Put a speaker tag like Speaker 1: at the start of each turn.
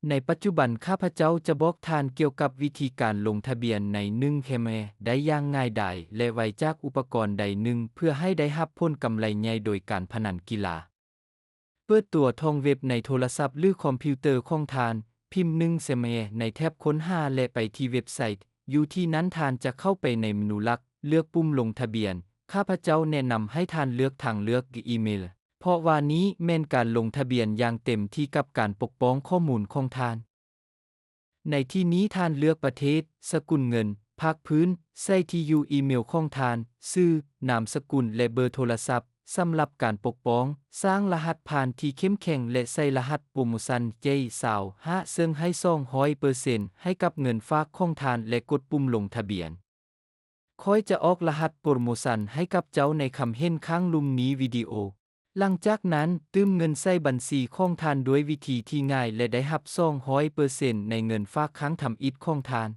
Speaker 1: ในปัจจุบันข้าพเจ้าจะบอกทานเกี่ยวกับวิธีการลงทะเบียนใน1 เคมได้อย่างง่ายดายและไวจากอุปกรณ์ใดหนึ่งเพื่อให้ได้รับผลกำไรใหญ่โดยการพนันกีฬาเปิดตัวท่องเว็บในโทรศัพท์หรือคอมพิวเตอร์ของทานพิมพ์1 เคมในแท็บค้นหาและไปที่เว็บไซต์อยู่ที่นั้นทานจะเข้าไปในเมนูหลักเลือกปุ่มลงทะเบียนข้าพเจ้าแนะนำให้ทานเลือกทางเลือกอีเมลเพราะว่านี้แม่นการลงทะเบียนอย่างเต็มที่กับการปกป้องข้อมูลของทานในที่นี้ทานเลือกประเทศสกุลเงินภาคพื้นใส่ที่อยู่อีเมลของทานชื่อนามสกุลและเบอร์โทรศัพท์สำหรับการปกป้องสร้างรหัสผ่านที่เข้มแข็งและใส่รหัสโปรโมชั่น J25 ซึ่งให้ 200% ให้กับเงินฝากของทานและกดปุ่มลงทะเบียนค่อยจะออกรหัสโปรโมชั่นให้กับเจ้าในคำเห็นข้างลุ่มนี้วิดีโอหลังจากนั้นตื้มเงินใส่บัญชีของทานด้วยวิธีที่ง่ายและได้รับ 200% ในเงินฝากครั้งทำอิฐของทาน